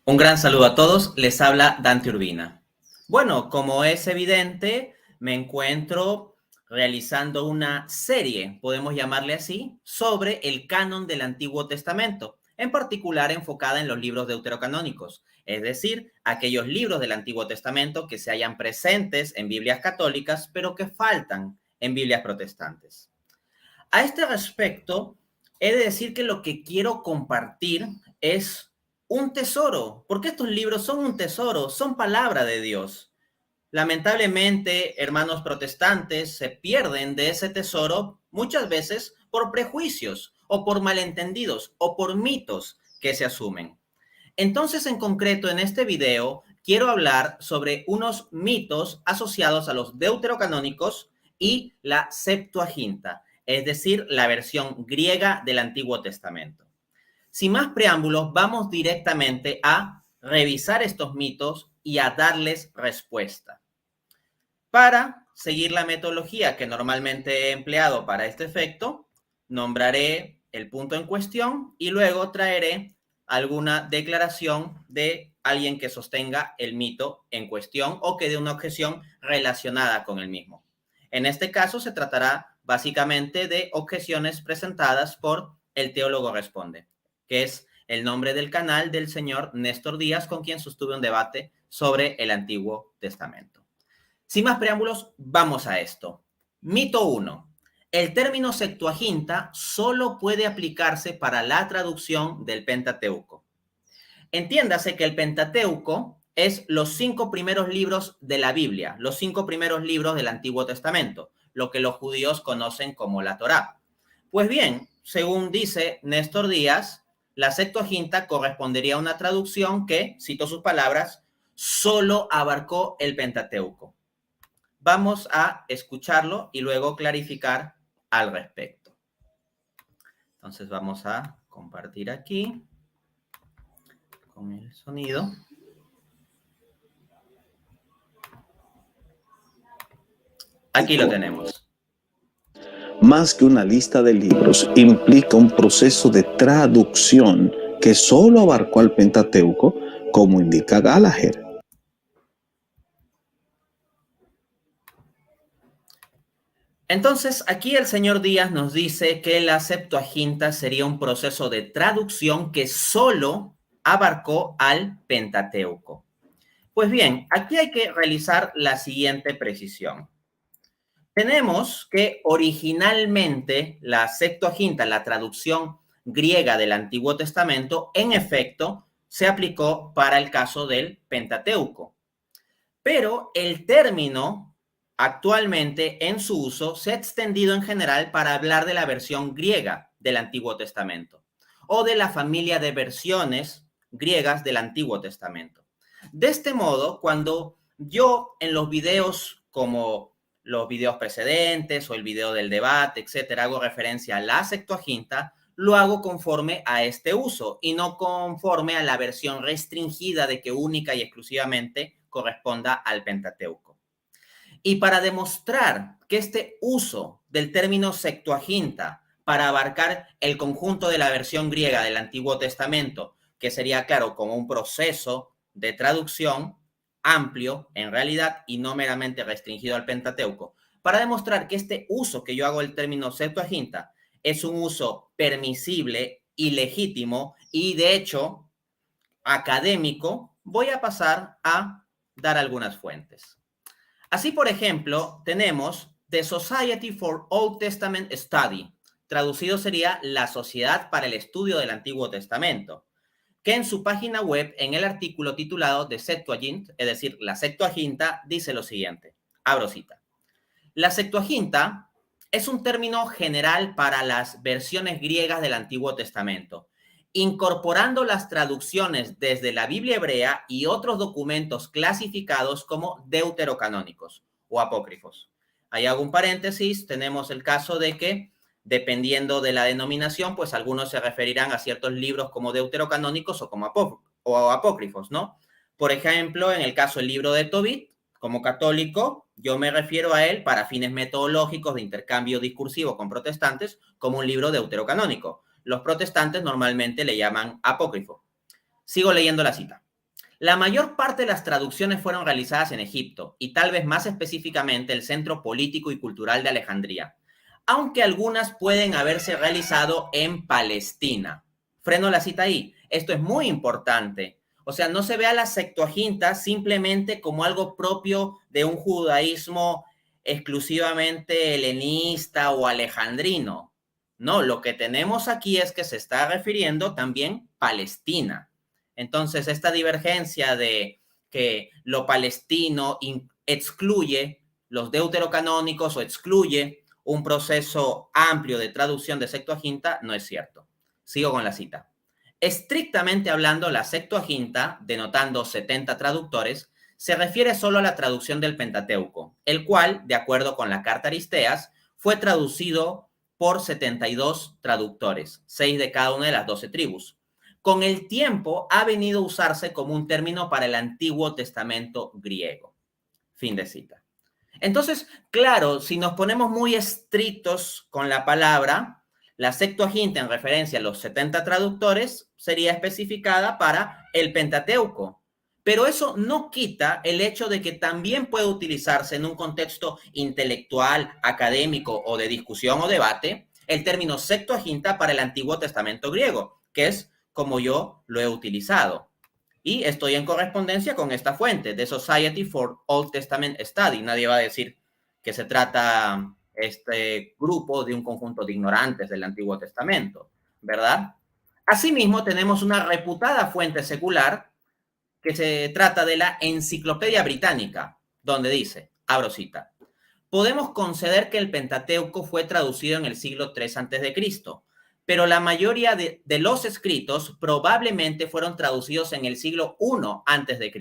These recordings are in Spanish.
Un gran saludo a todos, les habla Dante Urbina. Bueno, como es evidente, me encuentro realizando una serie, podemos llamarle así, sobre el canon del Antiguo Testamento, en particular enfocada en los libros deuterocanónicos, es decir, aquellos libros del Antiguo Testamento que se hallan presentes en Biblias católicas, pero que faltan en Biblias protestantes. A este respecto, he de decir que lo que quiero compartir es un tesoro, porque estos libros son un tesoro, son palabra de Dios. Lamentablemente, hermanos protestantes se pierden de ese tesoro muchas veces por prejuicios o por malentendidos o por mitos que se asumen. Entonces, en concreto, en este video, quiero hablar sobre unos mitos asociados a los deuterocanónicos y la Septuaginta, es decir, la versión griega del Antiguo Testamento. Sin más preámbulos, vamos directamente a revisar estos mitos y a darles respuesta. Para seguir la metodología que normalmente he empleado para este efecto, nombraré el punto en cuestión y luego traeré alguna declaración de alguien que sostenga el mito en cuestión o que dé una objeción relacionada con el mismo. En este caso se tratará básicamente de objeciones presentadas por el teólogo responde, que es el nombre del canal del señor Néstor Díaz, con quien sostuve un debate sobre el Antiguo Testamento. Sin más preámbulos, vamos a esto. Mito 1. El término Septuaginta solo puede aplicarse para la traducción del Pentateuco. Entiéndase que el Pentateuco es los 5 primeros libros de la Biblia, los 5 primeros libros del Antiguo Testamento, lo que los judíos conocen como la Torá. Pues bien, según dice Néstor Díaz, la Septuaginta correspondería a una traducción que, cito sus palabras, solo abarcó el Pentateuco. Vamos a escucharlo y luego clarificar al respecto. Entonces vamos a compartir aquí con el sonido. Aquí lo tenemos. Más que una lista de libros, implica un proceso de traducción que solo abarcó al Pentateuco, como indica Gallagher. Entonces, aquí el señor Díaz nos dice que la Septuaginta sería un proceso de traducción que solo abarcó al Pentateuco. Pues bien, aquí hay que realizar la siguiente precisión. Tenemos que originalmente la Septuaginta, la traducción griega del Antiguo Testamento, en efecto, se aplicó para el caso del Pentateuco. Pero el término actualmente en su uso se ha extendido en general para hablar de la versión griega del Antiguo Testamento o de la familia de versiones griegas del Antiguo Testamento. De este modo, cuando yo en los videos como los videos precedentes o el video del debate, etcétera, hago referencia a la Septuaginta, lo hago conforme a este uso y no conforme a la versión restringida de que única y exclusivamente corresponda al Pentateuco. Y para demostrar que este uso del término Septuaginta para abarcar el conjunto de la versión griega del Antiguo Testamento, que sería, claro, como un proceso de traducción amplio en realidad y no meramente restringido al Pentateuco, para demostrar que este uso que yo hago del término Septuaginta es un uso permisible y legítimo y de hecho académico, voy a pasar a dar algunas fuentes. Así, por ejemplo, tenemos The Society for Old Testament Study, traducido sería la Sociedad para el Estudio del Antiguo Testamento, que en su página web, en el artículo titulado The Septuagint, es decir, la Septuaginta, dice lo siguiente, abro cita. La Septuaginta es un término general para las versiones griegas del Antiguo Testamento, incorporando las traducciones desde la Biblia hebrea y otros documentos clasificados como deuterocanónicos o apócrifos. Ahí hago un paréntesis, tenemos el caso de que, dependiendo de la denominación, pues algunos se referirán a ciertos libros como deuterocanónicos o como apócrifos, ¿no? Por ejemplo, en el caso del libro de Tobit, como católico, yo me refiero a él para fines metodológicos de intercambio discursivo con protestantes como un libro deuterocanónico. Los protestantes normalmente le llaman apócrifo. Sigo leyendo la cita. La mayor parte de las traducciones fueron realizadas en Egipto y tal vez más específicamente el centro político y cultural de Alejandría, aunque algunas pueden haberse realizado en Palestina. Freno la cita ahí. Esto es muy importante. O sea, no se ve a la Septuaginta simplemente como algo propio de un judaísmo exclusivamente helenista o alejandrino. No, lo que tenemos aquí es que se está refiriendo también a Palestina. Entonces, esta divergencia de que lo palestino excluye los deuterocanónicos o excluye un proceso amplio de traducción de Septuaginta no es cierto. Sigo con la cita. Estrictamente hablando, la Septuaginta, denotando 70 traductores, se refiere solo a la traducción del Pentateuco, el cual, de acuerdo con la Carta Aristeas, fue traducido por 72 traductores, 6 de cada una de las 12 tribus. Con el tiempo ha venido a usarse como un término para el Antiguo Testamento griego. Fin de cita. Entonces, claro, si nos ponemos muy estrictos con la palabra, la Septuaginta en referencia a los 70 traductores sería especificada para el Pentateuco. Pero eso no quita el hecho de que también puede utilizarse en un contexto intelectual, académico o de discusión o debate el término Septuaginta para el Antiguo Testamento griego, que es como yo lo he utilizado. Y estoy en correspondencia con esta fuente, The Society for Old Testament Study. Nadie va a decir que se trata este grupo de un conjunto de ignorantes del Antiguo Testamento, ¿verdad? Asimismo, tenemos una reputada fuente secular que se trata de la Enciclopedia Británica, donde dice, abro cita, podemos conceder que el Pentateuco fue traducido en el siglo III a.C., pero la mayoría de los escritos probablemente fueron traducidos en el siglo I a.C.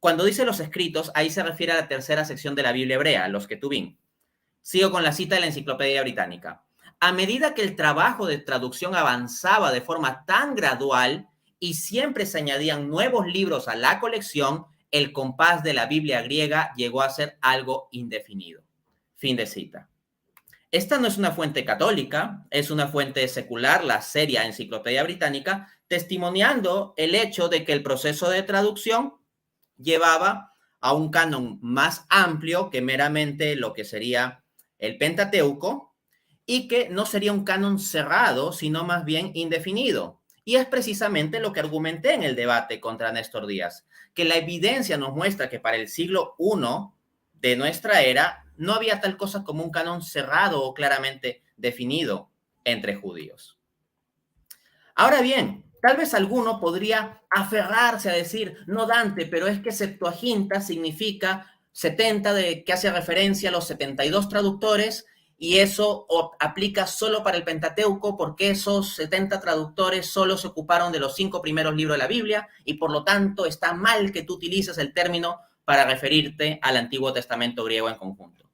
Cuando dice los escritos, ahí se refiere a la tercera sección de la Biblia hebrea, los Ketubim. Sigo con la cita de la Enciclopedia Británica. A medida que el trabajo de traducción avanzaba de forma tan gradual y siempre se añadían nuevos libros a la colección, el compás de la Biblia griega llegó a ser algo indefinido. Fin de cita. Esta no es una fuente católica, es una fuente secular, la seria Enciclopedia Británica, testimoniando el hecho de que el proceso de traducción llevaba a un canon más amplio que meramente lo que sería el Pentateuco y que no sería un canon cerrado, sino más bien indefinido. Y es precisamente lo que argumenté en el debate contra Néstor Díaz, que la evidencia nos muestra que para el siglo I de nuestra era no había tal cosa como un canon cerrado o claramente definido entre judíos. Ahora bien, tal vez alguno podría aferrarse a decir, no Dante, pero es que Septuaginta significa 70 que hace referencia a los 72 traductores y eso aplica solo para el Pentateuco porque esos 70 traductores solo se ocuparon de los 5 primeros libros de la Biblia y por lo tanto está mal que tú utilices el término para referirte al Antiguo Testamento griego en conjunto.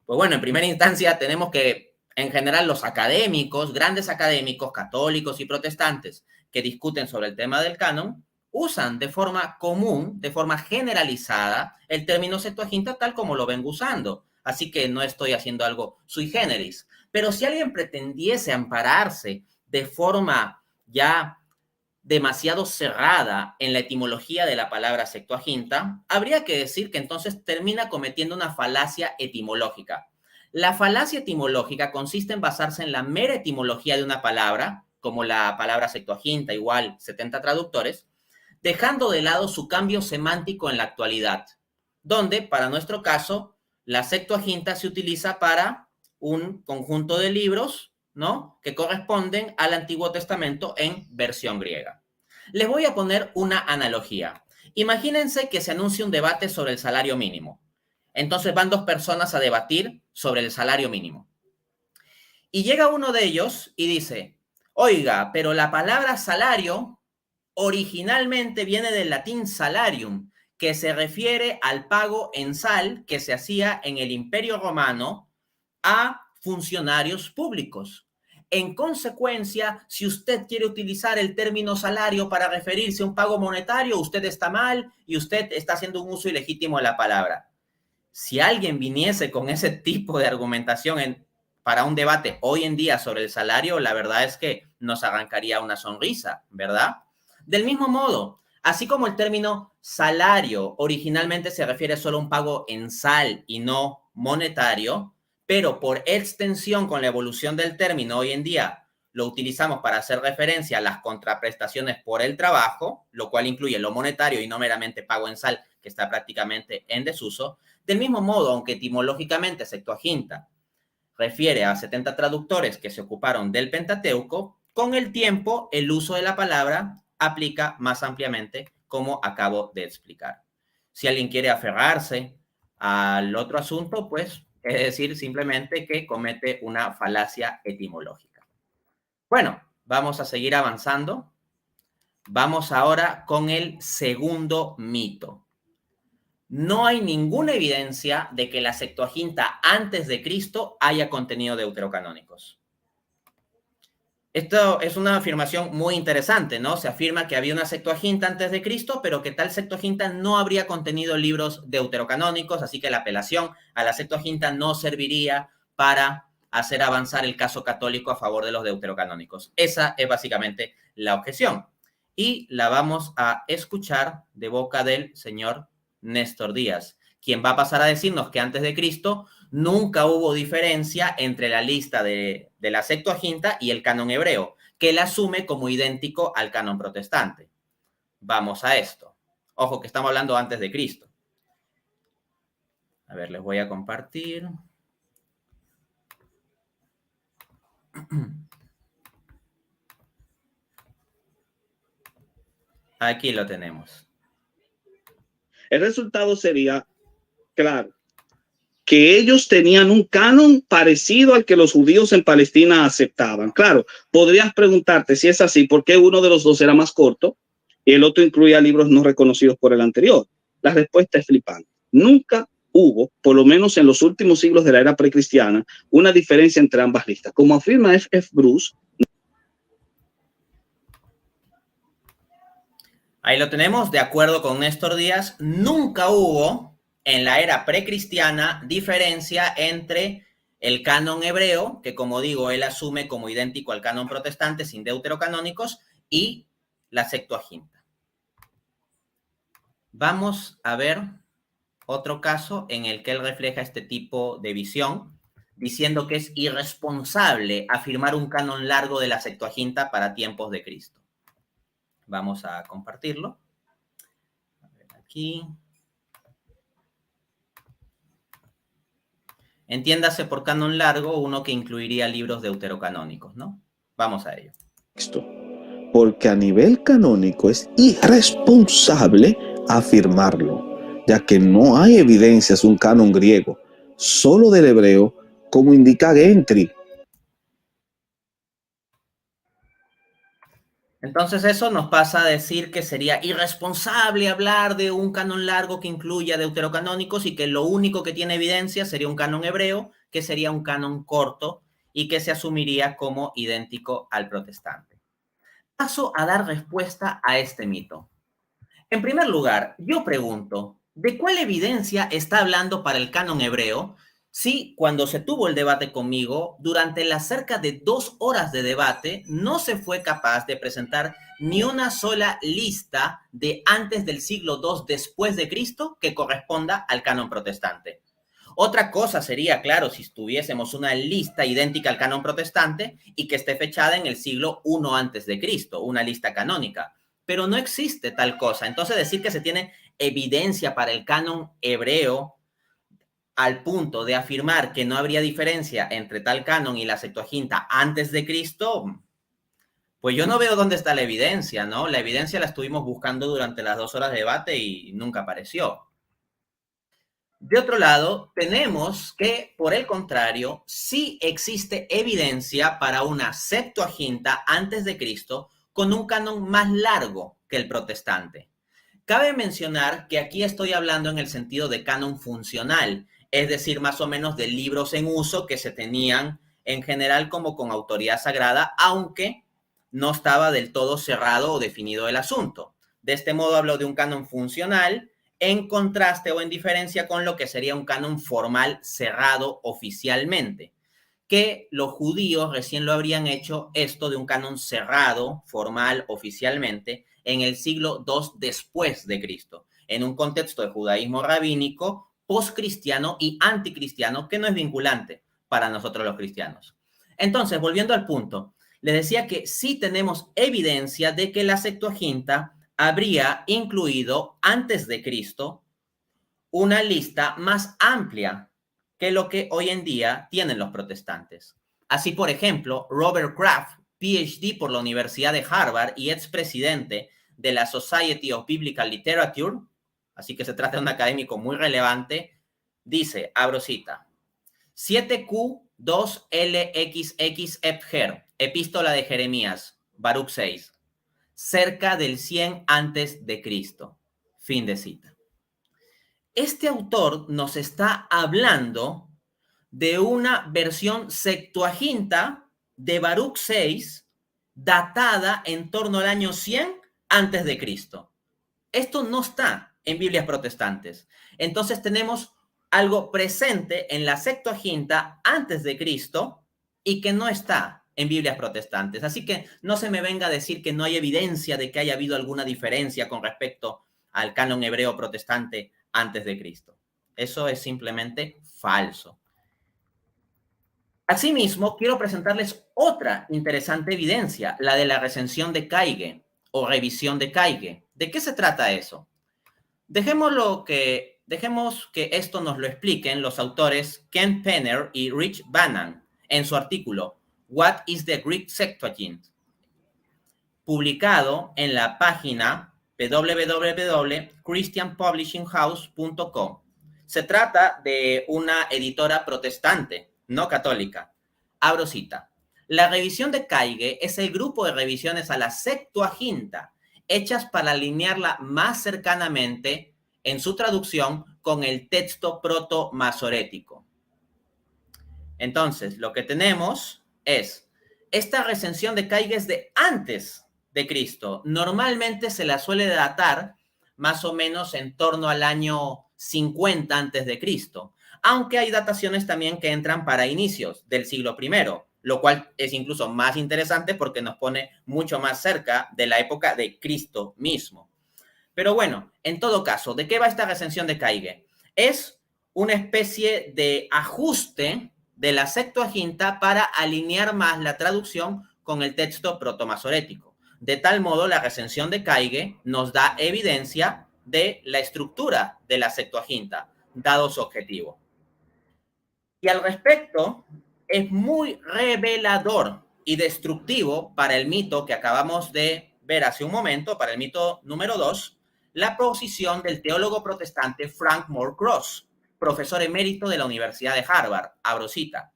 Pues bueno, en primera instancia tenemos que, en general, los académicos, grandes académicos, católicos y protestantes, que discuten sobre el tema del canon, usan de forma común, de forma generalizada, el término Septuaginta tal como lo vengo usando. Así que no estoy haciendo algo sui generis. Pero si alguien pretendiese ampararse de forma ya demasiado cerrada en la etimología de la palabra Septuaginta, habría que decir que entonces termina cometiendo una falacia etimológica. La falacia etimológica consiste en basarse en la mera etimología de una palabra, como la palabra Septuaginta igual 70 traductores, dejando de lado su cambio semántico en la actualidad, donde, para nuestro caso, la Septuaginta se utiliza para un conjunto de libros, ¿no?, que corresponden al Antiguo Testamento en versión griega. Les voy a poner una analogía. Imagínense que se anuncia un debate sobre el salario mínimo. Entonces van dos personas a debatir sobre el salario mínimo. Y llega uno de ellos y dice, oiga, pero la palabra salario originalmente viene del latín salarium, que se refiere al pago en sal que se hacía en el Imperio Romano a funcionarios públicos. En consecuencia, si usted quiere utilizar el término salario para referirse a un pago monetario, usted está mal y usted está haciendo un uso ilegítimo de la palabra. Si alguien viniese con ese tipo de argumentación para un debate hoy en día sobre el salario, la verdad es que nos arrancaría una sonrisa, ¿verdad? Del mismo modo, Así como el término salario originalmente se refiere solo a un pago en sal y no monetario, pero por extensión con la evolución del término hoy en día lo utilizamos para hacer referencia a las contraprestaciones por el trabajo, lo cual incluye lo monetario y no meramente pago en sal, que está prácticamente en desuso. Del mismo modo, aunque etimológicamente Septuaginta refiere a 70 traductores que se ocuparon del Pentateuco, con el tiempo el uso de la palabra aplica más ampliamente, como acabo de explicar. Si alguien quiere aferrarse al otro asunto, pues es decir simplemente que comete una falacia etimológica. Bueno, vamos a seguir avanzando. Vamos ahora con el segundo mito. No hay ninguna evidencia de que la Septuaginta antes de Cristo haya contenido deuterocanónicos. Esto es una afirmación muy interesante, ¿no? Se afirma que había una Septuaginta antes de Cristo, pero que tal Septuaginta no habría contenido libros deuterocanónicos, así que la apelación a la Septuaginta no serviría para hacer avanzar el caso católico a favor de los deuterocanónicos. Esa es básicamente la objeción. Y la vamos a escuchar de boca del señor Néstor Díaz, quien va a pasar a decirnos que antes de Cristo nunca hubo diferencia entre la lista de la Septuaginta y el canon hebreo, que él asume como idéntico al canon protestante. Vamos a esto. Ojo que estamos hablando antes de Cristo. A ver, les voy a compartir. Aquí lo tenemos. El resultado sería, claro, que ellos tenían un canon parecido al que los judíos en Palestina aceptaban. Claro, podrías preguntarte si es así, ¿por qué uno de los dos era más corto y el otro incluía libros no reconocidos por el anterior? La respuesta es flipante. Nunca hubo, por lo menos en los últimos siglos de la era precristiana, una diferencia entre ambas listas. Como afirma F. Bruce. Ahí lo tenemos, de acuerdo con Néstor Díaz, nunca hubo en la era precristiana diferencia entre el canon hebreo, que como digo, él asume como idéntico al canon protestante sin deuterocanónicos, y la Septuaginta. Vamos a ver otro caso en el que él refleja este tipo de visión, diciendo que es irresponsable afirmar un canon largo de la Septuaginta para tiempos de Cristo. Vamos a compartirlo. A ver aquí. Entiéndase por canon largo uno que incluiría libros deuterocanónicos, ¿no? Vamos a ello. Porque a nivel canónico es irresponsable afirmarlo, ya que no hay evidencias de un canon griego, solo del hebreo, como indica Gentry. Entonces eso nos pasa a decir que sería irresponsable hablar de un canon largo que incluya deuterocanónicos y que lo único que tiene evidencia sería un canon hebreo, que sería un canon corto y que se asumiría como idéntico al protestante. Paso a dar respuesta a este mito. En primer lugar, yo pregunto, ¿de cuál evidencia está hablando para el canon hebreo? Si cuando se tuvo el debate conmigo, durante las cerca de 2 horas de debate, no se fue capaz de presentar ni una sola lista de antes del siglo II después de Cristo que corresponda al canon protestante. Otra cosa sería, claro, si tuviésemos una lista idéntica al canon protestante y que esté fechada en el siglo I antes de Cristo, una lista canónica. Pero no existe tal cosa. Entonces decir que se tiene evidencia para el canon hebreo al punto de afirmar que no habría diferencia entre tal canon y la Septuaginta antes de Cristo, pues yo no veo dónde está la evidencia, ¿no? La evidencia la estuvimos buscando durante las 2 horas de debate y nunca apareció. De otro lado, tenemos que, por el contrario, sí existe evidencia para una Septuaginta antes de Cristo con un canon más largo que el protestante. Cabe mencionar que aquí estoy hablando en el sentido de canon funcional, es decir, más o menos de libros en uso que se tenían en general como con autoridad sagrada, aunque no estaba del todo cerrado o definido el asunto. De este modo hablo de un canon funcional en contraste o en diferencia con lo que sería un canon formal cerrado oficialmente. que los judíos recién lo habrían hecho esto de un canon cerrado, formal, oficialmente, en el siglo II después de Cristo, en un contexto de judaísmo rabínico, postcristiano y anticristiano, que no es vinculante para nosotros los cristianos. Entonces, volviendo al punto, les decía que sí tenemos evidencia de que la Septuaginta habría incluido antes de Cristo una lista más amplia que lo que hoy en día tienen los protestantes. Así, por ejemplo, Robert Kraft, PhD por la Universidad de Harvard y expresidente de la Society of Biblical Literature, así que se trata de un académico muy relevante, dice, abro cita, 7Q2LXX Epher, Epístola de Jeremías, Baruch 6, cerca del 100 antes de Cristo. Fin de cita. Este autor nos está hablando de una versión Septuaginta de Baruch 6 datada en torno al año 100 antes de Cristo. Esto no está en Biblias protestantes. Entonces tenemos algo presente en la Septuaginta antes de Cristo y que no está en Biblias protestantes. Así que no se me venga a decir que no hay evidencia de que haya habido alguna diferencia con respecto al canon hebreo protestante antes de Cristo. Eso es simplemente falso. Asimismo, quiero presentarles otra interesante evidencia, la de la recensión de Kaige o revisión de Kaige. ¿De qué se trata eso? Dejemos que esto nos lo expliquen los autores Ken Penner y Rich Bannon en su artículo What is the Greek Septuagint? Publicado en la página www.christianpublishinghouse.com. Se trata de una editora protestante, no católica. Abro cita. La revisión de Kaige es el grupo de revisiones a la Septuaginta, hechas para alinearla más cercanamente en su traducción con el texto proto-masorético. Entonces, lo que tenemos es, esta recensión de Kaige es de antes de Cristo. Normalmente se la suele datar más o menos en torno al año 50 antes de Cristo, aunque hay dataciones también que entran para inicios del siglo I, lo cual es incluso más interesante porque nos pone mucho más cerca de la época de Cristo mismo. Pero bueno, en todo caso, ¿de qué va esta recensión de Kaige? Es una especie de ajuste de la Septuaginta para alinear más la traducción con el texto protomasorético. De tal modo, la recensión de Kaige nos da evidencia de la estructura de la Septuaginta, dado su objetivo. Y al respecto, es muy revelador y destructivo para el mito que acabamos de ver hace un momento, para el mito número 2, la posición del teólogo protestante Frank Moore Cross, profesor emérito de la Universidad de Harvard, abro cita.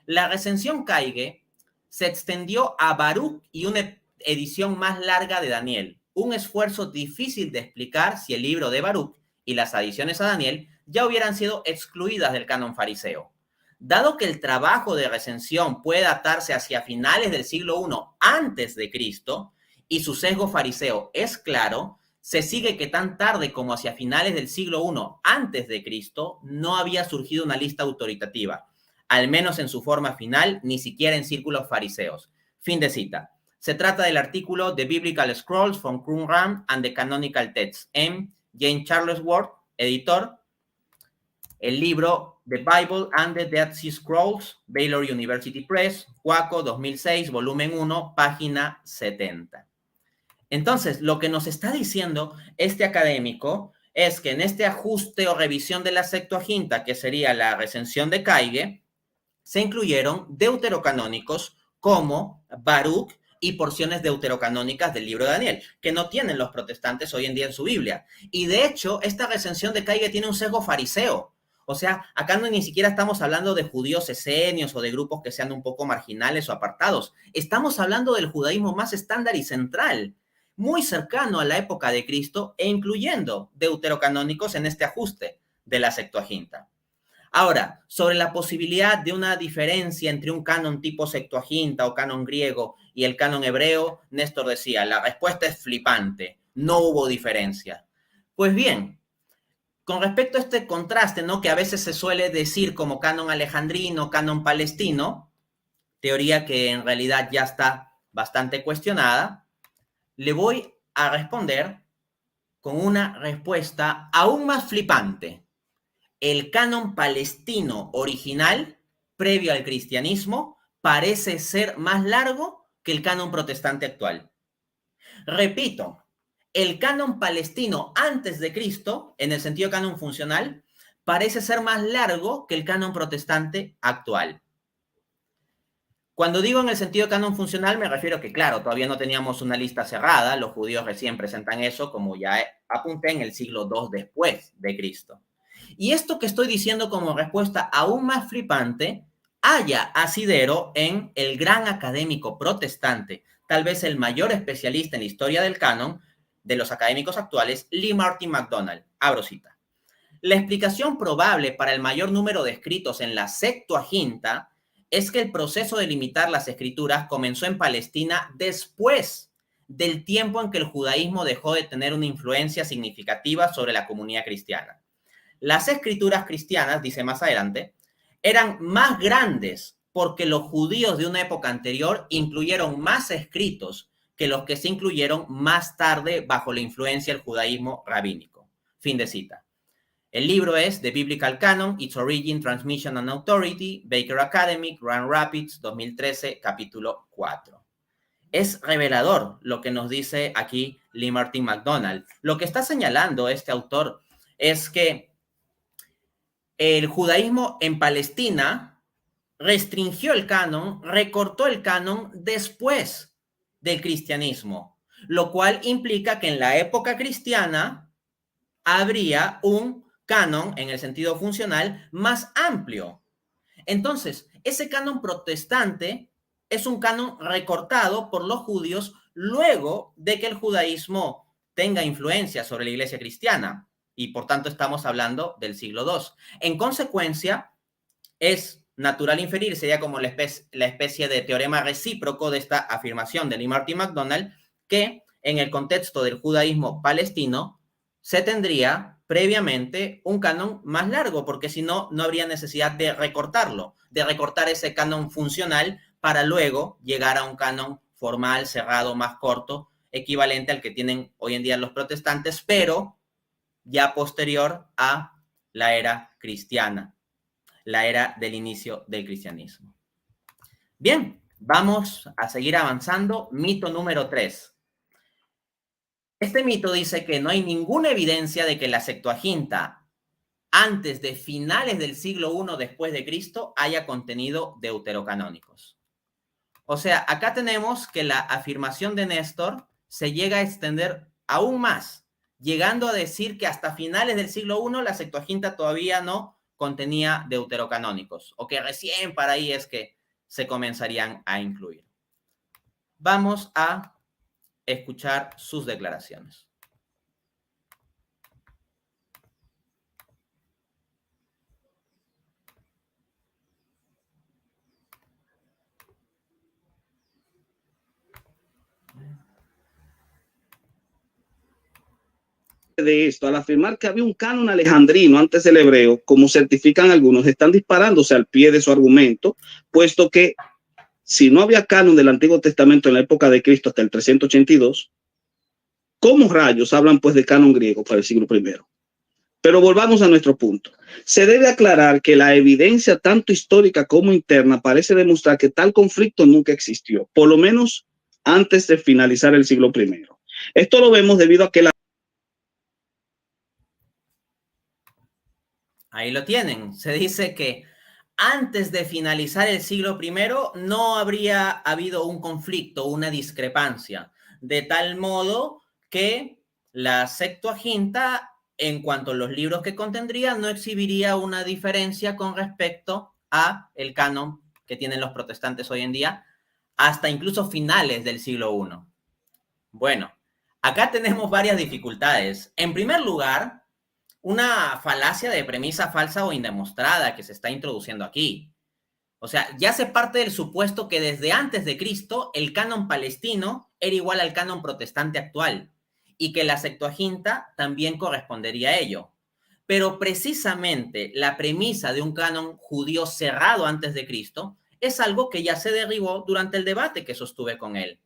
La recensión Kaige se extendió a Baruch y una edición más larga de Daniel, un esfuerzo difícil de explicar si el libro de Baruch y las adiciones a Daniel ya hubieran sido excluidas del canon fariseo. Dado que el trabajo de recensión puede datarse hacia finales del siglo I antes de Cristo y su sesgo fariseo es claro, se sigue que tan tarde como hacia finales del siglo I antes de Cristo no había surgido una lista autoritativa, al menos en su forma final, ni siquiera en círculos fariseos. Fin de cita. Se trata del artículo The Biblical Scrolls from Qumran and the Canonical Texts en James Charlesworth, editor, el libro The Bible and the Dead Sea Scrolls, Baylor University Press, Waco 2006, volumen 1, página 70. Entonces, lo que nos está diciendo este académico es que en este ajuste o revisión de la Septuaginta, que sería la recensión de Kaige, se incluyeron deuterocanónicos como Baruch y porciones deuterocanónicas del libro de Daniel, que no tienen los protestantes hoy en día en su Biblia. Y de hecho, esta recensión de Kaige tiene un sesgo fariseo. O sea, acá no ni siquiera estamos hablando de judíos esenios o de grupos que sean un poco marginales o apartados. Estamos hablando del judaísmo más estándar y central, muy cercano a la época de Cristo e incluyendo deuterocanónicos en este ajuste de la Septuaginta. Ahora, sobre la posibilidad de una diferencia entre un canon tipo Septuaginta o canon griego y el canon hebreo, Néstor decía, la respuesta es flipante, no hubo diferencia. Pues bien, con respecto a este contraste, ¿no?, que a veces se suele decir como canon alejandrino, canon palestino, teoría que en realidad ya está bastante cuestionada, le voy a responder con una respuesta aún más flipante. El canon palestino original, previo al cristianismo, parece ser más largo que el canon protestante actual. Repito, el canon palestino antes de Cristo, en el sentido canon funcional, parece ser más largo que el canon protestante actual. Cuando digo en el sentido canon funcional, me refiero que, claro, todavía no teníamos una lista cerrada, los judíos recién presentan eso, como ya apunté, en el siglo II después de Cristo. Y esto que estoy diciendo como respuesta aún más flipante, halla asidero en el gran académico protestante, tal vez el mayor especialista en la historia del canon de los académicos actuales, Lee Martin McDonald. Abro cita. La explicación probable para el mayor número de escritos en la Septuaginta es que el proceso de limitar las escrituras comenzó en Palestina después del tiempo en que el judaísmo dejó de tener una influencia significativa sobre la comunidad cristiana. Las escrituras cristianas, dice más adelante, eran más grandes porque los judíos de una época anterior incluyeron más escritos que los que se incluyeron más tarde bajo la influencia del judaísmo rabínico. Fin de cita. El libro es The Biblical Canon, Its Origin, Transmission and Authority, Baker Academic, Grand Rapids, 2013, capítulo 4. Es revelador lo que nos dice aquí Lee Martin McDonald. Lo que está señalando este autor es que el judaísmo en Palestina restringió el canon, recortó el canon después del cristianismo, lo cual implica que en la época cristiana habría un canon, en el sentido funcional, más amplio. Entonces, ese canon protestante es un canon recortado por los judíos luego de que el judaísmo tenga influencia sobre la iglesia cristiana. Y por tanto estamos hablando del siglo II. En consecuencia, es natural inferir, sería como la especie de teorema recíproco de esta afirmación de Lee Martin McDonald, que en el contexto del judaísmo palestino se tendría previamente un canon más largo, porque si no, no habría necesidad de recortarlo, de recortar ese canon funcional para luego llegar a un canon formal, cerrado, más corto, equivalente al que tienen hoy en día los protestantes, pero ya posterior a la era cristiana, la era del inicio del cristianismo. Bien, vamos a seguir avanzando. Mito número 3. Este mito dice que no hay ninguna evidencia de que la Septuaginta, antes de finales del siglo I después de Cristo, haya contenido deuterocanónicos. O sea, acá tenemos que la afirmación de Néstor se llega a extender aún más, llegando a decir que hasta finales del siglo I la Septuaginta todavía no contenía deuterocanónicos, o que recién para ahí es que se comenzarían a incluir. Vamos a escuchar sus declaraciones. De esto, al afirmar que había un canon alejandrino antes del hebreo, como certifican algunos, están disparándose al pie de su argumento, puesto que si no había canon del Antiguo Testamento en la época de Cristo hasta el 382, ¿cómo rayos hablan pues de canon griego para el siglo I? Pero volvamos a nuestro punto. Se debe aclarar que la evidencia tanto histórica como interna parece demostrar que tal conflicto nunca existió, por lo menos antes de finalizar el siglo I. Esto lo vemos debido a que Ahí lo tienen. Se dice que antes de finalizar el siglo I no habría habido un conflicto, una discrepancia, de tal modo que la Septuaginta, en cuanto a los libros que contendría, no exhibiría una diferencia con respecto a el canon que tienen los protestantes hoy en día, hasta incluso finales del siglo I. Bueno, acá tenemos varias dificultades. En primer lugar, una falacia de premisa falsa o indemostrada que se está introduciendo aquí. O sea, ya se parte del supuesto que desde antes de Cristo el canon palestino era igual al canon protestante actual y que la Septuaginta también correspondería a ello. Pero precisamente la premisa de un canon judío cerrado antes de Cristo es algo que ya se derribó durante el debate que sostuve con él.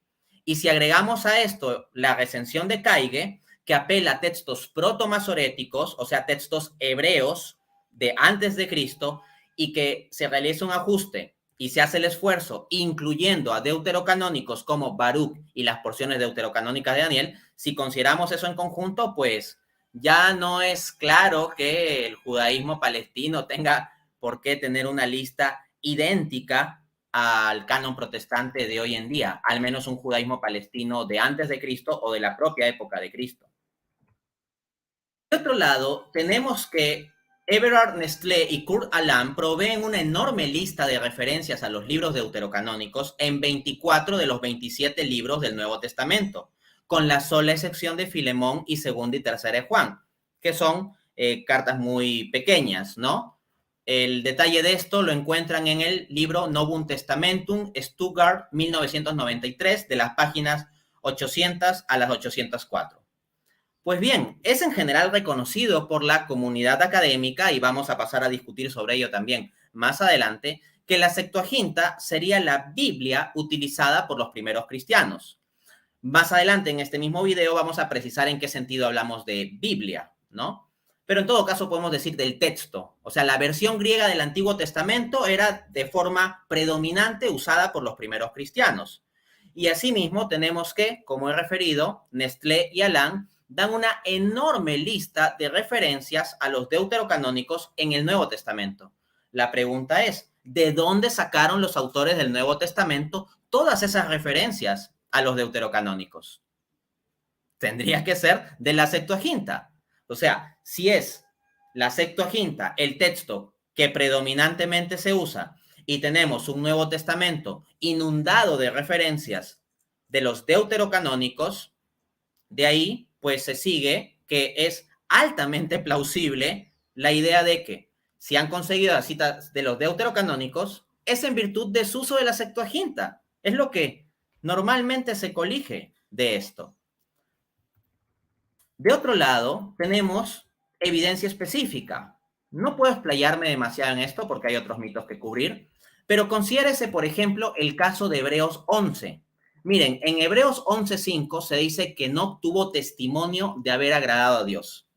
Y si agregamos a esto la recensión de Kaige, que apela a textos protomasoréticos, o sea, textos hebreos de antes de Cristo, y que se realiza un ajuste y se hace el esfuerzo, incluyendo a deuterocanónicos como Baruch y las porciones deuterocanónicas de Daniel, si consideramos eso en conjunto, pues ya no es claro que el judaísmo palestino tenga por qué tener una lista idéntica al canon protestante de hoy en día, al menos un judaísmo palestino de antes de Cristo o de la propia época de Cristo. De otro lado, tenemos que Everard Nestlé y Kurt Aland proveen una enorme lista de referencias a los libros deuterocanónicos en 24 de los 27 libros del Nuevo Testamento, con la sola excepción de Filemón y Segunda y Tercera de Juan, que son cartas muy pequeñas, ¿no? El detalle de esto lo encuentran en el libro Novum Testamentum, Stuttgart, 1993, de las páginas 800 a las 804. Pues bien, es en general reconocido por la comunidad académica, y vamos a pasar a discutir sobre ello también más adelante, que la Septuaginta sería la Biblia utilizada por los primeros cristianos. Más adelante en este mismo video vamos a precisar en qué sentido hablamos de Biblia, ¿no? Pero en todo caso podemos decir del texto. O sea, la versión griega del Antiguo Testamento era de forma predominante usada por los primeros cristianos. Y asimismo tenemos que, como he referido, Nestlé y Aland dan una enorme lista de referencias a los deuterocanónicos en el Nuevo Testamento. La pregunta es, ¿de dónde sacaron los autores del Nuevo Testamento todas esas referencias a los deuterocanónicos? Tendría que ser de la Septuaginta. O sea, si es la Septuaginta el texto que predominantemente se usa y tenemos un Nuevo Testamento inundado de referencias de los deuterocanónicos, de ahí pues se sigue que es altamente plausible la idea de que si han conseguido las citas de los deuterocanónicos es en virtud de su uso de la Septuaginta. Es lo que normalmente se colige de esto. De otro lado, tenemos evidencia específica. No puedo explayarme demasiado en esto porque hay otros mitos que cubrir, pero considérese, por ejemplo, el caso de Hebreos 11. Miren, en Hebreos 11:5 se dice que no tuvo testimonio de haber agradado a Dios.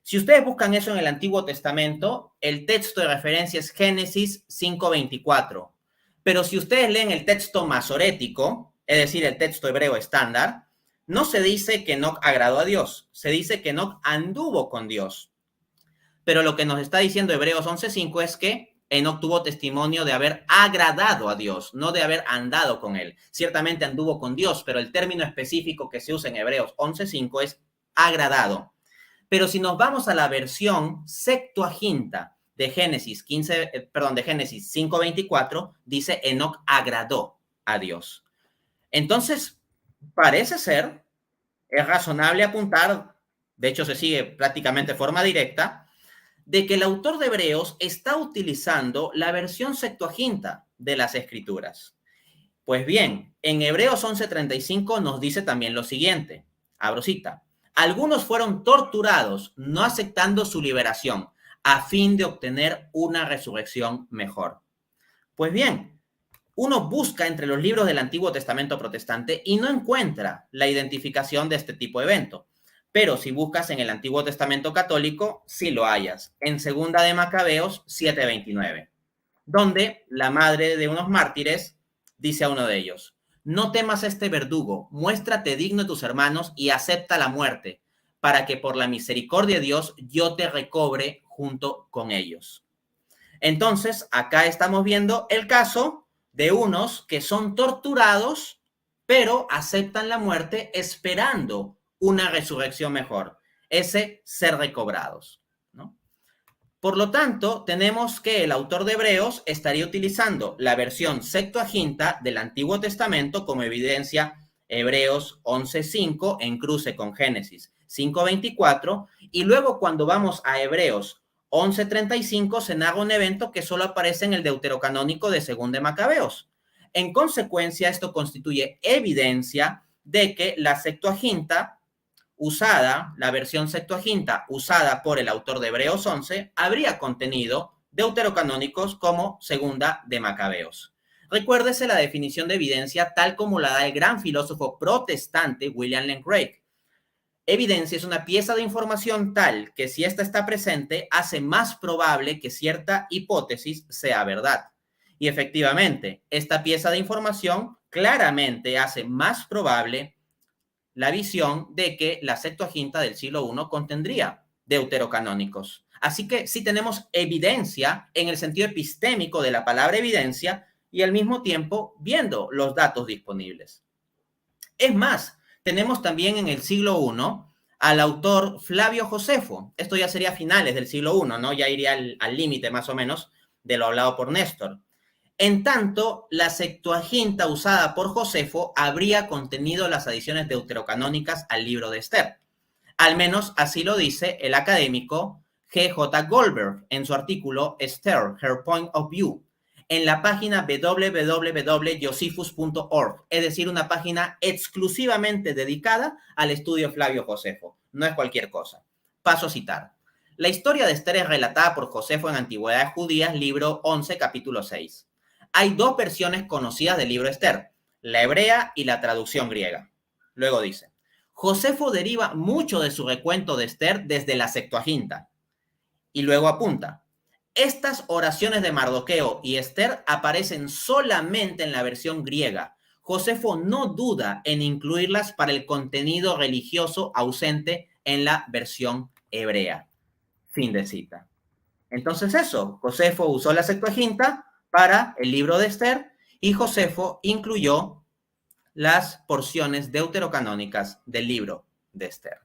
Si ustedes buscan eso en el Antiguo Testamento, el texto de referencia es Génesis 5:24. Pero si ustedes leen el texto masorético, es decir, el texto hebreo estándar, no se dice que Enoc agradó a Dios, se dice que Enoc anduvo con Dios. Pero lo que nos está diciendo Hebreos 11:5 es que Enoc tuvo testimonio de haber agradado a Dios, no de haber andado con él. Ciertamente anduvo con Dios, pero el término específico que se usa en Hebreos 11:5 es agradado. Pero si nos vamos a la versión Septuaginta de Génesis 5:24, dice Enoc agradó a Dios. Entonces, parece ser, es razonable apuntar, de hecho se sigue prácticamente de forma directa, de que el autor de Hebreos está utilizando la versión Septuaginta de las Escrituras. Pues bien, en Hebreos 11:35 nos dice también lo siguiente, abro cita, algunos fueron torturados no aceptando su liberación a fin de obtener una resurrección mejor. Pues bien, uno busca entre los libros del Antiguo Testamento protestante y no encuentra la identificación de este tipo de evento. Pero si buscas en el Antiguo Testamento católico, sí lo hallas. En Segunda de Macabeos 7:29, donde la madre de unos mártires dice a uno de ellos, no temas a este verdugo, muéstrate digno de tus hermanos y acepta la muerte, para que por la misericordia de Dios yo te recobre junto con ellos. Entonces, acá estamos viendo el caso de unos que son torturados, pero aceptan la muerte esperando una resurrección mejor, ese ser recobrados, ¿no? Por lo tanto, tenemos que el autor de Hebreos estaría utilizando la versión Septuaginta del Antiguo Testamento como evidencia Hebreos 11:5 en cruce con Génesis 5:24, y luego cuando vamos a Hebreos 11:35 se narra un evento que solo aparece en el deuterocanónico de Segunda de Macabeos. En consecuencia, esto constituye evidencia de que la Septuaginta usada, la versión Septuaginta usada por el autor de Hebreos 11, habría contenido deuterocanónicos como Segunda de Macabeos. Recuérdese la definición de evidencia tal como la da el gran filósofo protestante William Lane Craig. Evidencia es una pieza de información tal que si ésta está presente hace más probable que cierta hipótesis sea verdad. Y efectivamente, esta pieza de información claramente hace más probable la visión de que la Septuaginta del siglo I contendría deuterocanónicos. Así que sí tenemos evidencia en el sentido epistémico de la palabra evidencia y al mismo tiempo viendo los datos disponibles. Es más, tenemos también en el siglo I al autor Flavio Josefo. Esto ya sería finales del siglo I, ¿no? Ya iría al límite más o menos de lo hablado por Néstor. En tanto, la Septuaginta usada por Josefo habría contenido las adiciones deuterocanónicas al libro de Esther. Al menos así lo dice el académico G.J. Goldberg en su artículo Esther, Her Point of View, en la página www.josephus.org, es decir, una página exclusivamente dedicada al estudio Flavio Josefo. No es cualquier cosa. Paso a citar. La historia de Esther es relatada por Josefo en Antigüedades Judías, libro 11, capítulo 6. Hay dos versiones conocidas del libro Esther, la hebrea y la traducción griega. Luego dice, Josefo deriva mucho de su recuento de Esther desde la Septuaginta. Y luego apunta, estas oraciones de Mardoqueo y Esther aparecen solamente en la versión griega. Josefo no duda en incluirlas para el contenido religioso ausente en la versión hebrea. Fin de cita. Entonces eso, Josefo usó la Septuaginta para el libro de Esther y Josefo incluyó las porciones deuterocanónicas del libro de Esther.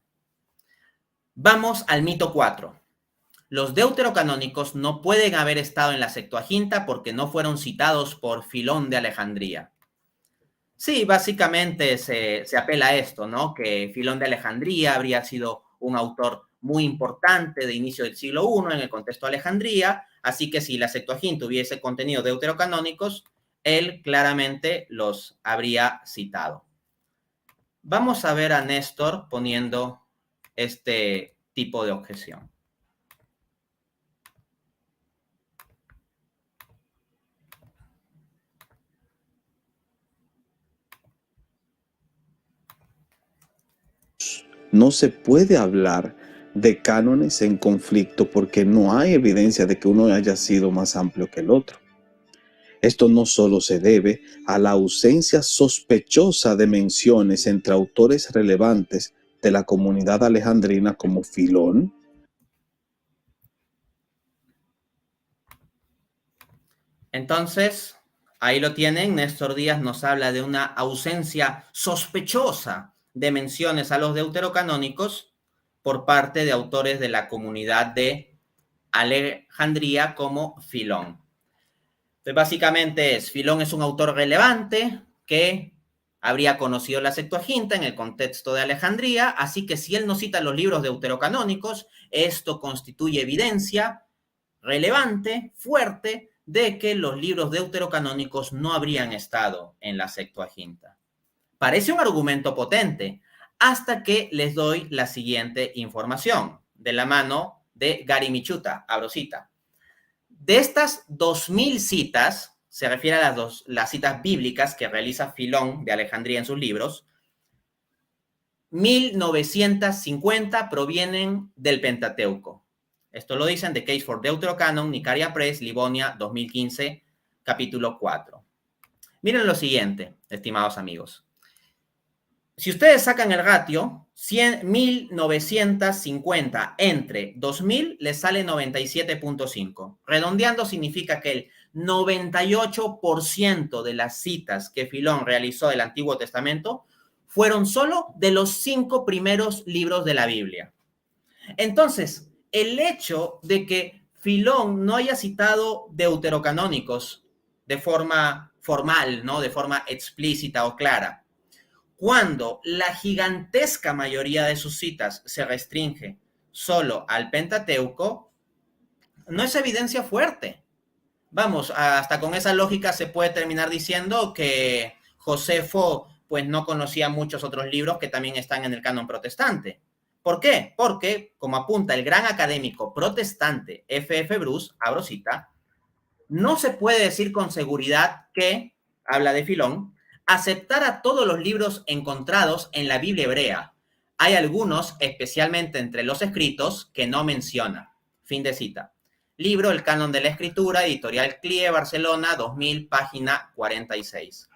Vamos al mito 4. Los deuterocanónicos no pueden haber estado en la Septuaginta porque no fueron citados por Filón de Alejandría. Sí, básicamente se apela a esto, ¿no? Que Filón de Alejandría habría sido un autor muy importante de inicio del siglo I en el contexto de Alejandría, así que si la Septuaginta hubiese contenido deuterocanónicos, él claramente los habría citado. Vamos a ver a Néstor poniendo este tipo de objeción. No se puede hablar de cánones en conflicto porque no hay evidencia de que uno haya sido más amplio que el otro. Esto no solo se debe a la ausencia sospechosa de menciones entre autores relevantes de la comunidad alejandrina como Filón. Entonces, ahí lo tienen, Néstor Díaz nos habla de una ausencia sospechosa de menciones a los deuterocanónicos por parte de autores de la comunidad de Alejandría como Filón. Entonces, básicamente Filón es un autor relevante que habría conocido la Septuaginta en el contexto de Alejandría, así que si él no cita los libros deuterocanónicos, esto constituye evidencia relevante, fuerte, de que los libros deuterocanónicos no habrían estado en la Septuaginta. Parece un argumento potente, hasta que les doy la siguiente información, de la mano de Gary Michuta, abro cita. De estas 2000 citas, se refiere a las citas bíblicas que realiza Filón de Alejandría en sus libros, 1950 provienen del Pentateuco. Esto lo dicen The Case for Deuterocanon, Nicaria Press, Livonia, 2015, capítulo 4. Miren lo siguiente, estimados amigos. Si ustedes sacan el ratio, 1950 entre 2000 les sale 97.5. Redondeando significa que el 98% de las citas que Filón realizó del Antiguo Testamento fueron solo de los 5 primeros libros de la Biblia. Entonces, el hecho de que Filón no haya citado deuterocanónicos de forma formal, ¿no? De forma explícita o clara, cuando la gigantesca mayoría de sus citas se restringe solo al Pentateuco, no es evidencia fuerte. Vamos, hasta con esa lógica se puede terminar diciendo que Josefo pues no conocía muchos otros libros que también están en el canon protestante. ¿Por qué? Porque, como apunta el gran académico protestante F.F. Bruce, abro cita, no se puede decir con seguridad que, habla de Filón, aceptara todos los libros encontrados en la Biblia hebrea. Hay algunos, especialmente entre los escritos, que no menciona. Fin de cita. Libro El Canon de la Escritura, editorial CLIE, Barcelona, 2000, página 46.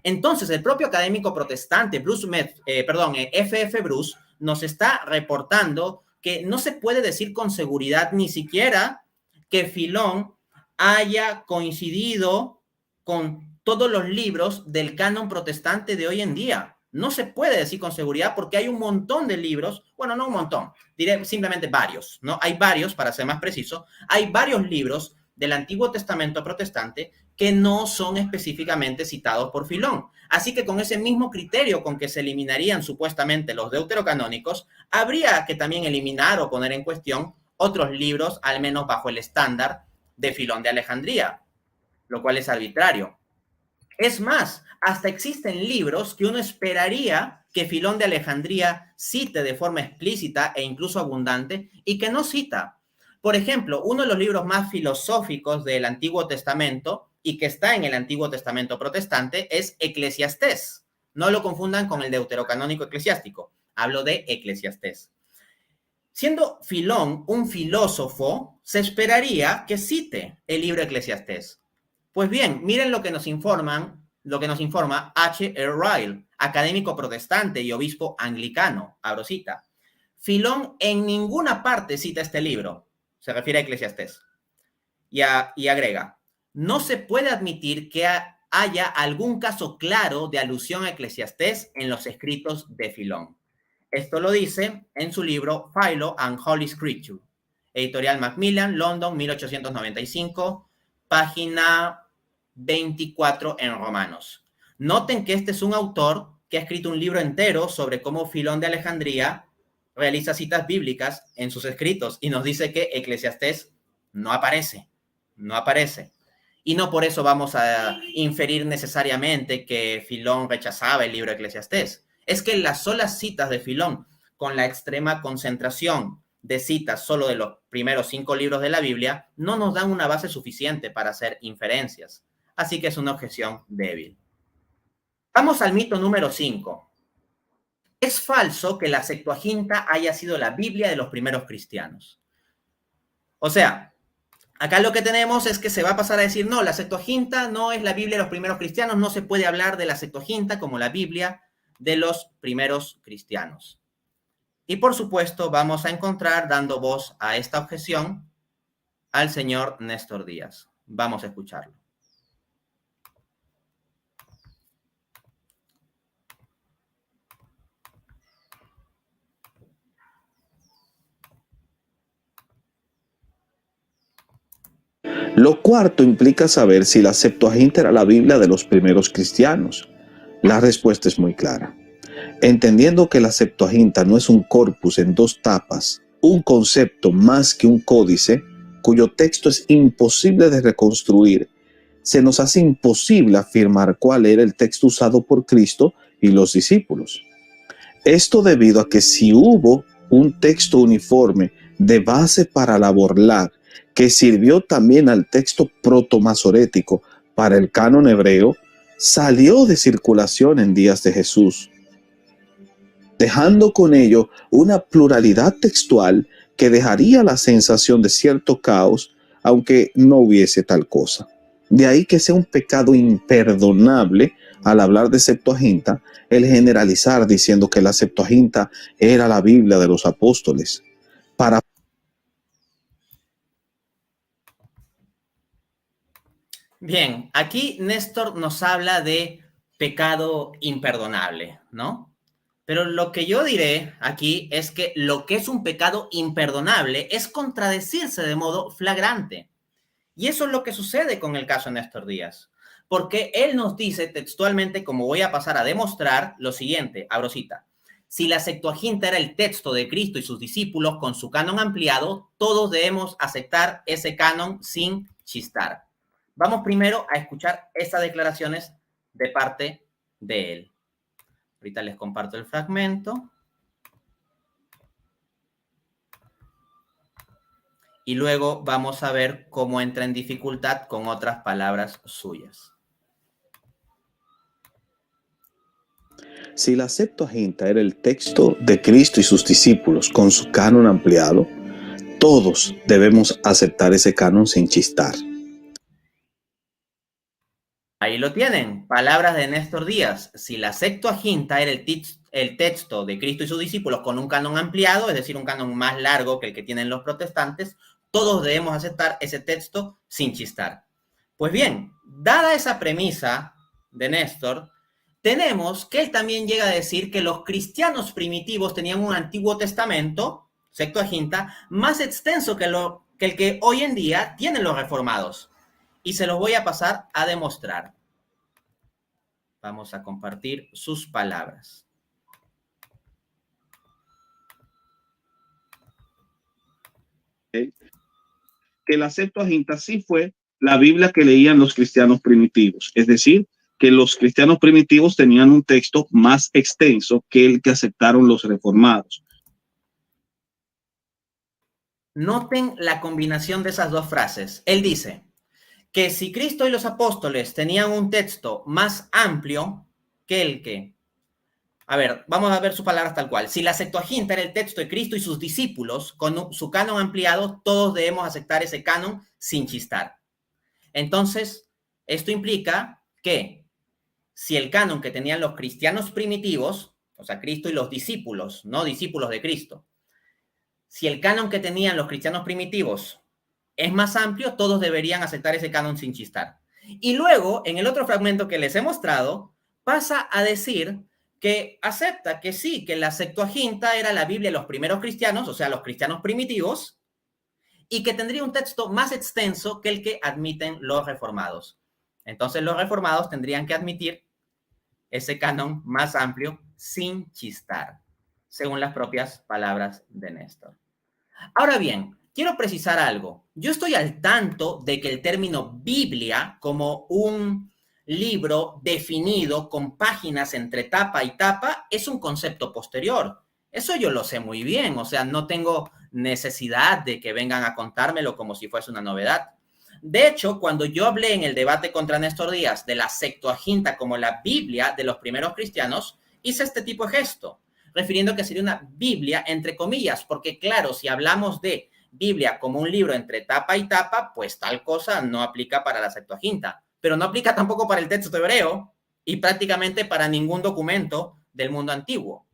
Entonces, el propio académico protestante, F.F. Bruce, nos está reportando que no se puede decir con seguridad ni siquiera que Filón haya coincidido con todos los libros del canon protestante de hoy en día. No se puede decir con seguridad porque hay un montón de libros, bueno, no un montón, diré simplemente varios, ¿no? Hay varios, para ser más preciso, hay varios libros del Antiguo Testamento protestante que no son específicamente citados por Filón. Así que con ese mismo criterio con que se eliminarían supuestamente los deuterocanónicos, habría que también eliminar o poner en cuestión otros libros, al menos bajo el estándar de Filón de Alejandría, lo cual es arbitrario. Es más, hasta existen libros que uno esperaría que Filón de Alejandría cite de forma explícita e incluso abundante y que no cita. Por ejemplo, uno de los libros más filosóficos del Antiguo Testamento y que está en el Antiguo Testamento protestante es Eclesiastés. No lo confundan con el deuterocanónico eclesiástico. Hablo de Eclesiastés. Siendo Filón un filósofo, se esperaría que cite el libro Eclesiastés. Pues bien, miren lo que nos informa H. R. Ryle, académico protestante y obispo anglicano, abro cita. Filón en ninguna parte cita este libro, se refiere a Eclesiastés, y agrega, no se puede admitir que haya algún caso claro de alusión a Eclesiastés en los escritos de Filón. Esto lo dice en su libro Philo and Holy Scripture, editorial Macmillan, London, 1895, página 24 en Romanos. Noten que este es un autor que ha escrito un libro entero sobre cómo Filón de Alejandría realiza citas bíblicas en sus escritos y nos dice que Eclesiastés no aparece. Y no por eso vamos a inferir necesariamente que Filón rechazaba el libro Eclesiastés. Es que las solas citas de Filón, con la extrema concentración de citas solo de los primeros 5 libros de la Biblia, no nos dan una base suficiente para hacer inferencias. Así que es una objeción débil. Vamos al mito número 5. Es falso que la Septuaginta haya sido la Biblia de los primeros cristianos. O sea, acá lo que tenemos es que se va a pasar a decir, no, la Septuaginta no es la Biblia de los primeros cristianos, no se puede hablar de la Septuaginta como la Biblia de los primeros cristianos. Y por supuesto vamos a encontrar, dando voz a esta objeción, al señor Néstor Díaz. Vamos a escucharlo. Lo cuarto implica saber si la Septuaginta era la Biblia de los primeros cristianos. La respuesta es muy clara. Entendiendo que la Septuaginta no es un corpus en 2 tapas, un concepto más que un códice, cuyo texto es imposible de reconstruir, se nos hace imposible afirmar cuál era el texto usado por Cristo y los discípulos. Esto debido a que si hubo un texto uniforme de base para la Borlá, que sirvió también al texto protomasorético para el canon hebreo, salió de circulación en días de Jesús, dejando con ello una pluralidad textual que dejaría la sensación de cierto caos, aunque no hubiese tal cosa. De ahí que sea un pecado imperdonable al hablar de Septuaginta, el generalizar diciendo que la Septuaginta era la Biblia de los apóstoles. Bien, aquí Néstor nos habla de pecado imperdonable, ¿no? Pero lo que yo diré aquí es que lo que es un pecado imperdonable es contradecirse de modo flagrante. Y eso es lo que sucede con el caso de Néstor Díaz. Porque él nos dice textualmente, como voy a pasar a demostrar, lo siguiente, abro cita. Si la Septuaginta era el texto de Cristo y sus discípulos con su canon ampliado, todos debemos aceptar ese canon sin chistar. Vamos primero a escuchar esas declaraciones de parte de él. Ahorita les comparto el fragmento. y luego vamos a ver cómo entra en dificultad con otras palabras suyas. Si la Septuaginta era el texto de Cristo y sus discípulos con su canon ampliado, todos debemos aceptar ese canon sin chistar. Ahí lo tienen, palabras de Néstor Díaz. Si la Septuaginta era el texto de Cristo y sus discípulos con un canon ampliado, es decir, un canon más largo que el que tienen los protestantes, todos debemos aceptar ese texto sin chistar. Pues bien, dada esa premisa de Néstor, tenemos que él también llega a decir que los cristianos primitivos tenían un Antiguo Testamento, Septuaginta, más extenso que el que hoy en día tienen los reformados. Y se los voy a pasar a demostrar. Vamos a compartir sus palabras. Que la Septuaginta sí fue la Biblia que leían los cristianos primitivos. Es decir, que los cristianos primitivos tenían un texto más extenso que el que aceptaron los reformados. Noten la combinación de esas dos frases. Él dice que si Cristo y los apóstoles tenían un texto más amplio que el que... A ver, vamos a ver sus palabras tal cual. Si la Septuaginta era el texto de Cristo y sus discípulos, con su canon ampliado, todos debemos aceptar ese canon sin chistar. Entonces, esto implica que si el canon que tenían los cristianos primitivos, o sea, Cristo y los discípulos, no discípulos de Cristo, si el canon que tenían los cristianos primitivos es más amplio, todos deberían aceptar ese canon sin chistar. Y luego, en el otro fragmento que les he mostrado, pasa a decir que acepta que sí, que la Septuaginta era la Biblia de los primeros cristianos, o sea, los cristianos primitivos, y que tendría un texto más extenso que el que admiten los reformados. Entonces, los reformados tendrían que admitir ese canon más amplio sin chistar, según las propias palabras de Néstor. Ahora bien, quiero precisar algo. Yo estoy al tanto de que el término Biblia, como un libro definido con páginas entre tapa y tapa, es un concepto posterior. Eso yo lo sé muy bien, o sea, no tengo necesidad de que vengan a contármelo como si fuese una novedad. De hecho, cuando yo hablé en el debate contra Néstor Díaz de la Septuaginta como la Biblia de los primeros cristianos, hice este tipo de gesto, refiriendo que sería una Biblia entre comillas, porque claro, si hablamos de Biblia como un libro entre tapa y tapa, pues tal cosa no aplica para la Septuaginta, pero no aplica tampoco para el texto hebreo y prácticamente para ningún documento del mundo antiguo.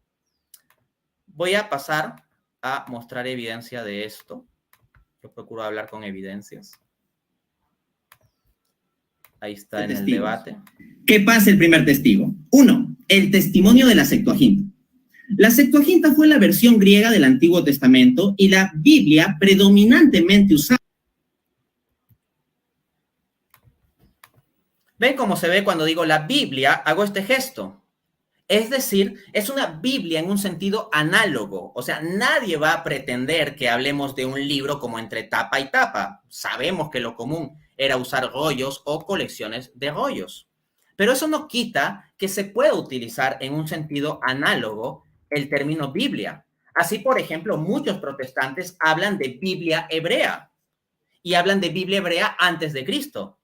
Voy a pasar a mostrar evidencia de esto. Yo procuro hablar con evidencias. Ahí está en el debate. ¿Qué pasa el primer testigo? 1. El testimonio de la Septuaginta. La Septuaginta fue la versión griega del Antiguo Testamento y la Biblia predominantemente usada. ¿Ven cómo se ve cuando digo la Biblia? Hago este gesto. Es decir, es una Biblia en un sentido análogo. O sea, nadie va a pretender que hablemos de un libro como entre tapa y tapa. Sabemos que lo común era usar rollos o colecciones de rollos. Pero eso no quita que se pueda utilizar en un sentido análogo el término Biblia. Así, por ejemplo, muchos protestantes hablan de Biblia hebrea y hablan de Biblia hebrea antes de Cristo.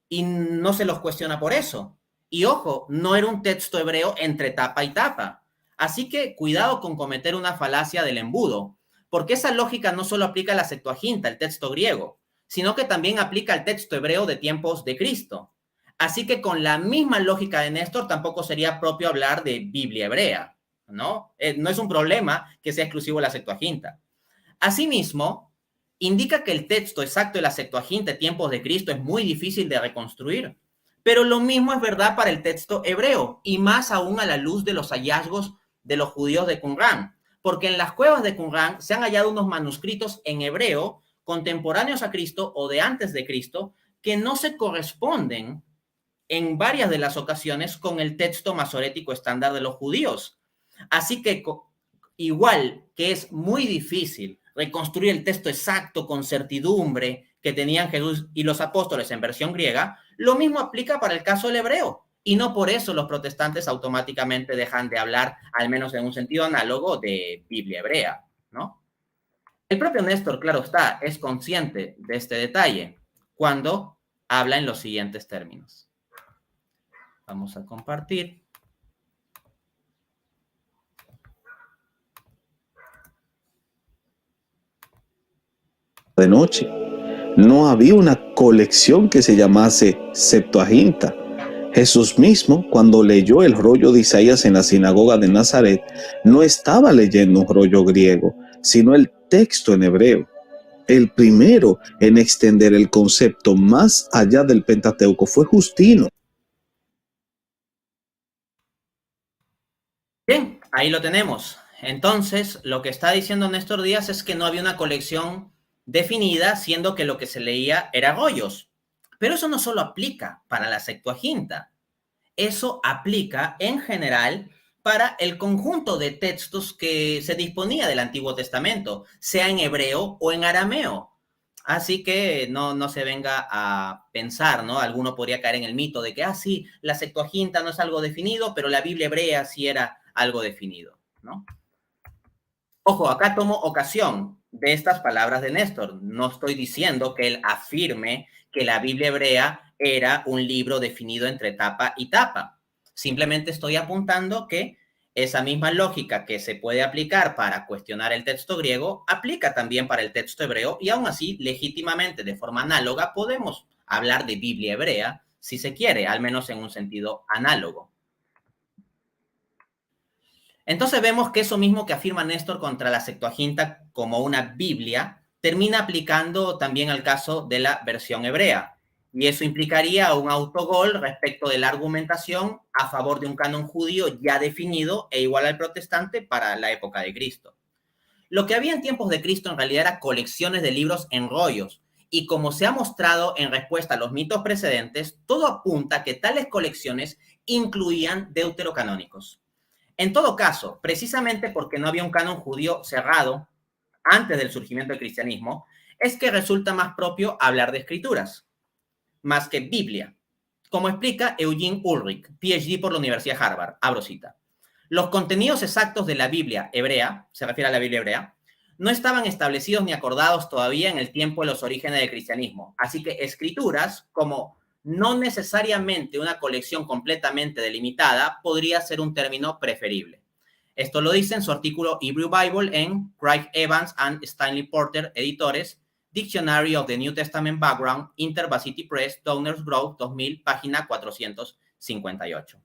Y no se los cuestiona por eso. Y ojo, no era un texto hebreo entre tapa y tapa. Así que cuidado con cometer una falacia del embudo, porque esa lógica no solo aplica a la Septuaginta, el texto griego, sino que también aplica al texto hebreo de tiempos de Cristo. Así que con la misma lógica de Néstor tampoco sería propio hablar de Biblia hebrea, ¿no? No es un problema que sea exclusivo de la Septuaginta. Asimismo, indica que el texto exacto de la Septuaginta de tiempos de Cristo es muy difícil de reconstruir. Pero lo mismo es verdad para el texto hebreo, y más aún a la luz de los hallazgos de los judíos de Qumrán, porque en las cuevas de Qumrán se han hallado unos manuscritos en hebreo contemporáneos a Cristo o de antes de Cristo que no se corresponden en varias de las ocasiones con el texto masorético estándar de los judíos. Así que igual que es muy difícil reconstruir el texto exacto con certidumbre que tenían Jesús y los apóstoles en versión griega, lo mismo aplica para el caso del hebreo. Y no por eso los protestantes automáticamente dejan de hablar, al menos en un sentido análogo, de Biblia hebrea, ¿no? El propio Néstor, claro está, es consciente de este detalle cuando habla en los siguientes términos. Vamos a compartir. De noche. No había una colección que se llamase Septuaginta. Jesús mismo, cuando leyó el rollo de Isaías en la sinagoga de Nazaret, no estaba leyendo un rollo griego, sino el texto en hebreo. El primero en extender el concepto más allá del Pentateuco fue Justino. Bien, ahí lo tenemos. Entonces, lo que está diciendo Néstor Díaz es que no había una colección definida, siendo que lo que se leía era rollos. Pero eso no solo aplica para la Septuaginta, eso aplica en general para el conjunto de textos que se disponía del Antiguo Testamento, sea en hebreo o en arameo. Así que no se venga a pensar, ¿no? Alguno podría caer en el mito de que, sí, la Septuaginta no es algo definido, pero la Biblia hebrea sí era algo definido, ¿no? Ojo, acá tomo ocasión de estas palabras de Néstor. No estoy diciendo que él afirme que la Biblia hebrea era un libro definido entre tapa y tapa. Simplemente estoy apuntando que esa misma lógica que se puede aplicar para cuestionar el texto griego, aplica también para el texto hebreo y aún así, legítimamente, de forma análoga, podemos hablar de Biblia hebrea, si se quiere, al menos en un sentido análogo. Entonces vemos que eso mismo que afirma Néstor contra la Septuaginta como una Biblia, termina aplicando también al caso de la versión hebrea. Y eso implicaría un autogol respecto de la argumentación a favor de un canon judío ya definido e igual al protestante para la época de Cristo. Lo que había en tiempos de Cristo en realidad era colecciones de libros en rollos, y como se ha mostrado en respuesta a los mitos precedentes, todo apunta a que tales colecciones incluían deuterocanónicos. En todo caso, precisamente porque no había un canon judío cerrado antes del surgimiento del cristianismo, es que resulta más propio hablar de escrituras, más que Biblia, como explica Eugene Ulrich, PhD por la Universidad de Harvard, abro cita. Los contenidos exactos de la Biblia hebrea, se refiere a la Biblia hebrea, no estaban establecidos ni acordados todavía en el tiempo de los orígenes del cristianismo, así que escrituras como no necesariamente una colección completamente delimitada podría ser un término preferible. Esto lo dice en su artículo Hebrew Bible en Craig Evans and Stanley Porter, editores, Dictionary of the New Testament Background, InterVarsity Press, Downers Grove, 2000, página 458.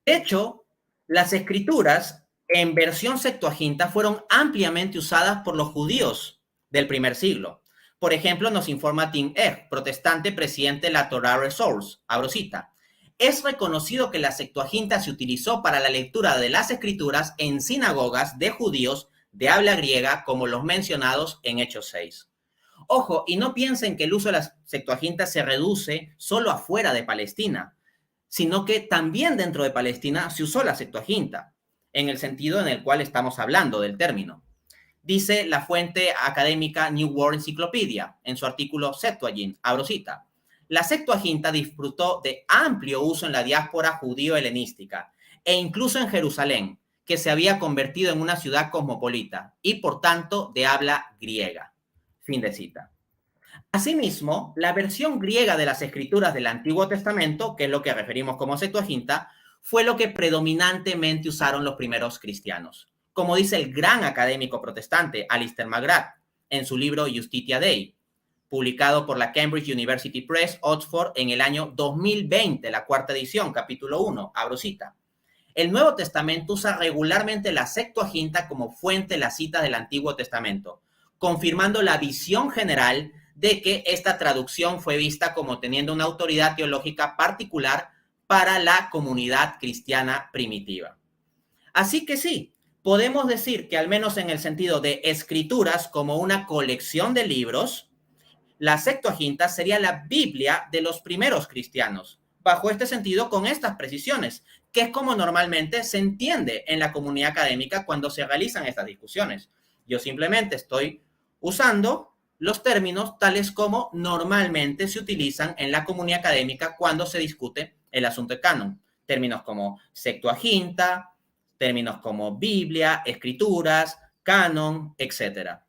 De hecho, las escrituras en versión Septuaginta fueron ampliamente usadas por los judíos del primer siglo. Por ejemplo, nos informa Tim Egg, protestante presidente de la Torah Resource, abro cita. Es reconocido que la Septuaginta se utilizó para la lectura de las escrituras en sinagogas de judíos de habla griega, como los mencionados en Hechos 6. Ojo, y no piensen que el uso de la Septuaginta se reduce solo afuera de Palestina, sino que también dentro de Palestina se usó la Septuaginta, en el sentido en el cual estamos hablando del término. Dice la fuente académica New World Encyclopedia en su artículo Septuagint, abro cita. La Septuaginta disfrutó de amplio uso en la diáspora judío-helenística e incluso en Jerusalén, que se había convertido en una ciudad cosmopolita y por tanto de habla griega. Fin de cita. Asimismo, la versión griega de las escrituras del Antiguo Testamento, que es lo que referimos como Septuaginta, fue lo que predominantemente usaron los primeros cristianos. Como dice el gran académico protestante Alister McGrath en su libro Justitia Dei, publicado por la Cambridge University Press, Oxford, en el año 2020, la cuarta edición, capítulo 1, abro cita. El Nuevo Testamento usa regularmente la Septuaginta como fuente de las citas del Antiguo Testamento, confirmando la visión general de que esta traducción fue vista como teniendo una autoridad teológica particular para la comunidad cristiana primitiva. Así que sí, podemos decir que al menos en el sentido de escrituras como una colección de libros, la Septuaginta sería la Biblia de los primeros cristianos, bajo este sentido con estas precisiones, que es como normalmente se entiende en la comunidad académica cuando se realizan estas discusiones. Yo simplemente estoy usando los términos tales como normalmente se utilizan en la comunidad académica cuando se discute el asunto de canon. Términos como Septuaginta, términos como Biblia, escrituras, canon, etc.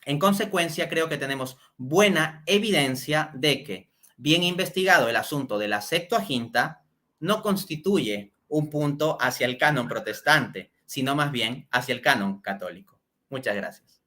En consecuencia, creo que tenemos buena evidencia de que, bien investigado el asunto de la Septuaginta, no constituye un punto hacia el canon protestante, sino más bien hacia el canon católico. Muchas gracias.